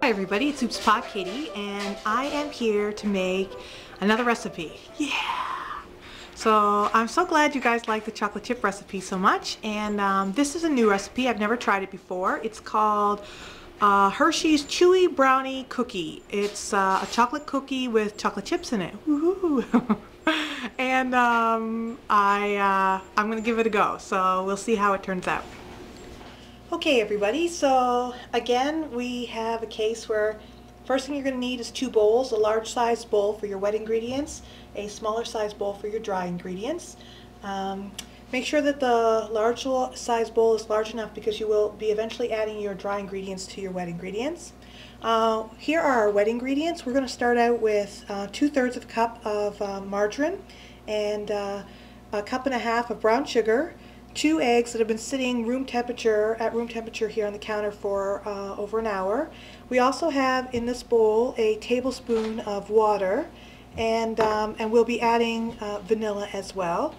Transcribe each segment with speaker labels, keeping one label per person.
Speaker 1: Hi everybody, it's b.soda Katie, and I am here to make another recipe. Yeah! So I'm so glad you guys like the chocolate chip recipe so much, and this is a new recipe. I've never tried it before. It's called Hershey's Chewy Brownie Cookie. It's a chocolate cookie with chocolate chips in it. Woohoo! And I'm going to give it a go, so we'll see how it turns out. Okay everybody, so again we have a case where first thing you're going to need is two bowls, a large sized bowl for your wet ingredients, a smaller sized bowl for your dry ingredients. Make sure that the large sized bowl is large enough because you will be eventually adding your dry ingredients to your wet ingredients. Here are our wet ingredients. We're going to start out with 2/3 of a cup of margarine and a cup and a half of brown sugar, 2 eggs that have been sitting at room temperature here on the counter for over an hour. We also have in this bowl a tablespoon of water, and we'll be adding vanilla as well.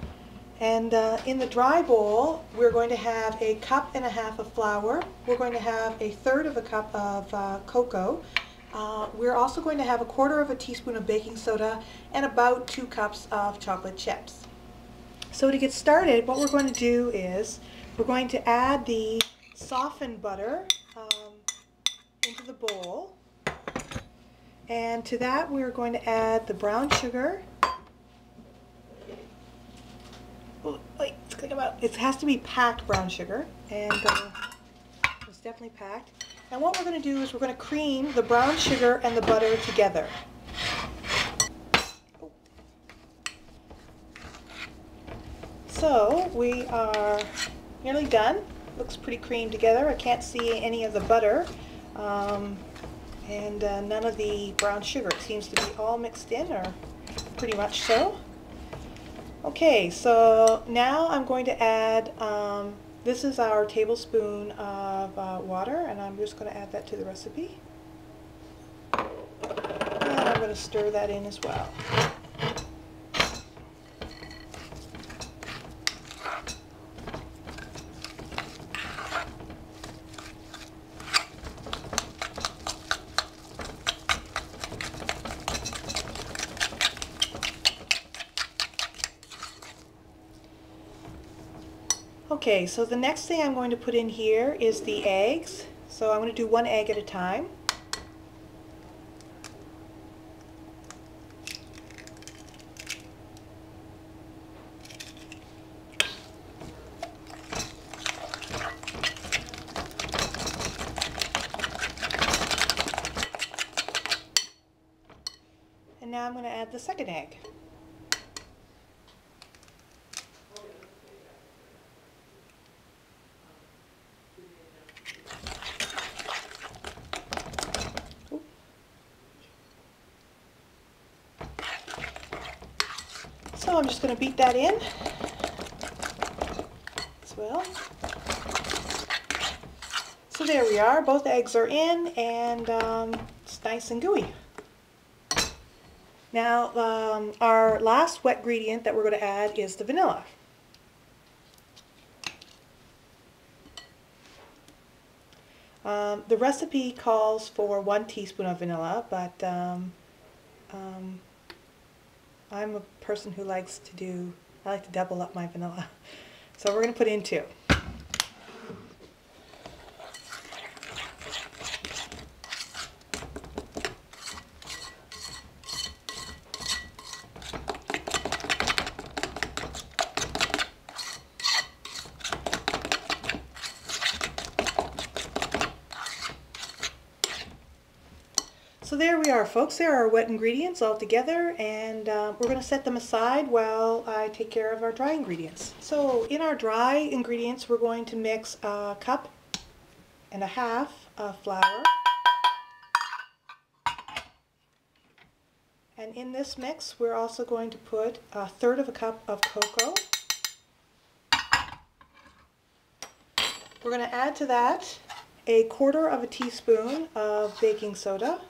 Speaker 1: And in the dry bowl we're going to have a cup and a half of flour. We're going to have 1/3 of a cup of cocoa. We're also going to have 1/4 teaspoon of baking soda and about 2 cups of chocolate chips. So to get started, what we're going to do is we're going to add the softened butter into the bowl, and to that we're going to add the brown sugar. Oh, wait, it's going to come out. It has to be packed brown sugar, and it's definitely packed. And what we're going to do is we're going to cream the brown sugar and the butter together. So we are nearly done. Looks pretty creamed together. I can't see any of the butter and none of the brown sugar. It seems to be all mixed in, or pretty much so. Okay, so now I'm going to add, this is our tablespoon of water, and I'm just going to add that to the recipe. And I'm going to stir that in as well. Okay, so the next thing I'm going to put in here is the eggs. So I'm going to do 1 egg at a time. And now I'm going to add the second egg. So I'm just going to beat that in as well. So there we are, both eggs are in, and it's nice and gooey. Now our last wet ingredient that we're going to add is the vanilla. The recipe calls for 1 teaspoon of vanilla, but I'm a person who likes to I like to double up my vanilla. So we're going to put in 2. So there we are, folks. There are our wet ingredients all together, and we're going to set them aside while I take care of our dry ingredients. So in our dry ingredients we're going to mix 1.5 cups of flour, and in this mix we're also going to put 1/3 cup of cocoa. We're going to add to that 1/4 teaspoon of baking soda.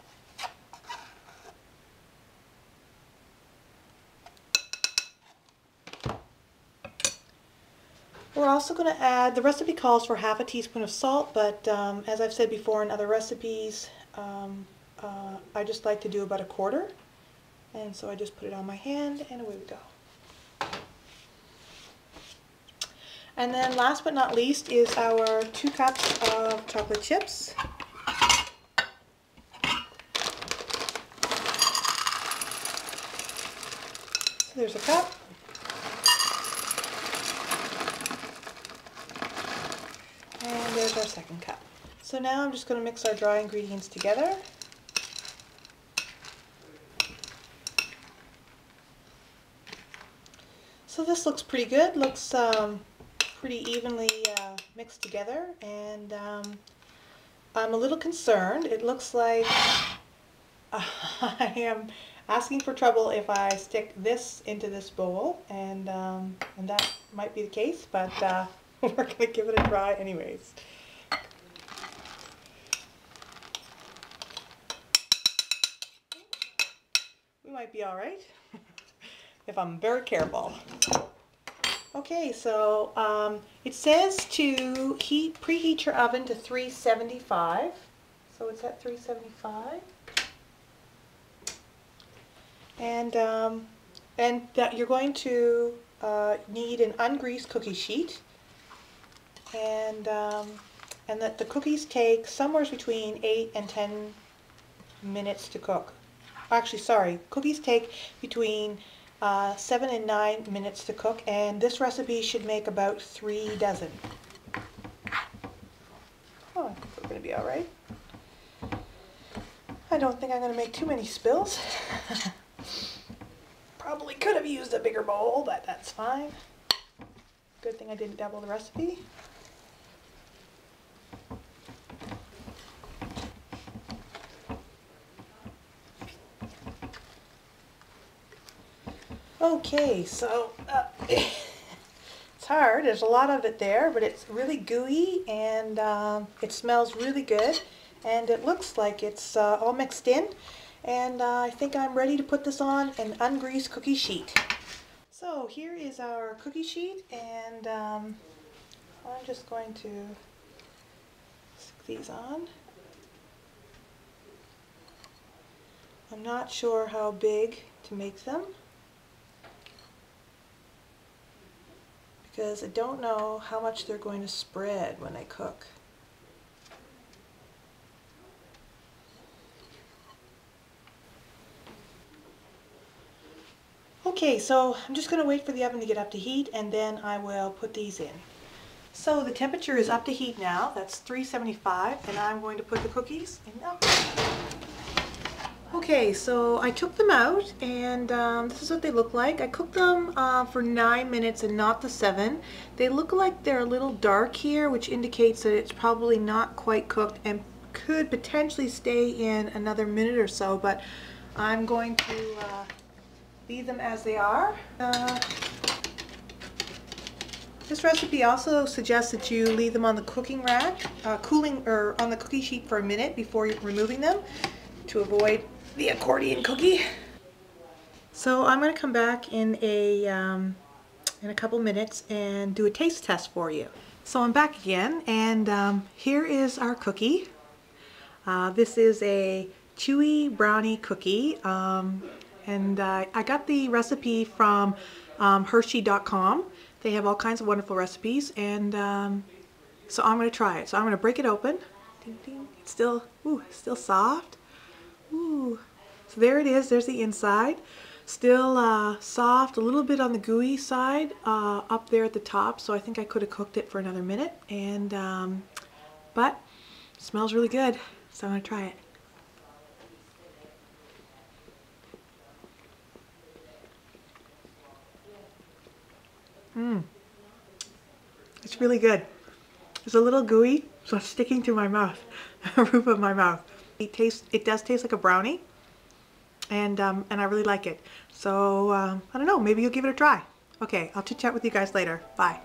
Speaker 1: We're also going to add, the recipe calls for 1/2 teaspoon of salt, but as I've said before in other recipes, I just like to do about a quarter. And so I just put it on my hand and away we go. And then last but not least is our 2 cups of chocolate chips. So there's a cup. And there's our second cup. So now I'm just going to mix our dry ingredients together. So this looks pretty good. Looks pretty evenly mixed together, and I'm a little concerned. It looks like I am asking for trouble if I stick this into this bowl, and that might be the case, but we're going to give it a try anyways. We might be all right if I'm very careful. Okay, so it says to preheat your oven to 375. So it's at 375. And that you're going to need an ungreased cookie sheet, and that the cookies take somewhere between 8 and 10 minutes to cook. Actually, sorry, cookies take between 7 and 9 minutes to cook, and this recipe should make about 3 dozen. Oh, I think we're going to be all right. I don't think I'm going to make too many spills. Probably could have used a bigger bowl, but that's fine. Good thing I didn't double the recipe. Okay, so it's hard. There's a lot of it there, but it's really gooey, and it smells really good, and it looks like it's all mixed in. And I think I'm ready to put this on an ungreased cookie sheet. So here is our cookie sheet, and I'm just going to stick these on. I'm not sure how big to make them, because I don't know how much they're going to spread when I cook. Okay, so I'm just going to wait for the oven to get up to heat, and then I will put these in. So the temperature is up to heat now. That's 375, and I'm going to put the cookies in the oven. Okay, so I took them out, and this is what they look like. I cooked them for 9 minutes and not the 7. They look like they're a little dark here, which indicates that it's probably not quite cooked and could potentially stay in another minute or so, but I'm going to leave them as they are. This recipe also suggests that you leave them on the cooking rack, cooling, or on the cookie sheet for a minute before removing them to avoid the accordion cookie. So I'm going to come back in a couple minutes and do a taste test for you. So I'm back again, and here is our cookie. This is a Chewy Brownie cookie. And I got the recipe from Hershey.com. They have all kinds of wonderful recipes, and so I'm going to try it. So I'm going to break it open. Ding, ding. It's still soft. Ooh. So there it is. There's the inside. Still soft, a little bit on the gooey side up there at the top. So I think I could have cooked it for another minute. And but it smells really good. So I'm going to try it. It's really good. It's a little gooey, so it's sticking to my mouth, the roof of my mouth. It does taste like a brownie, and I really like it. So I don't know, maybe you'll give it a try. Okay, I'll chit chat with you guys later. Bye.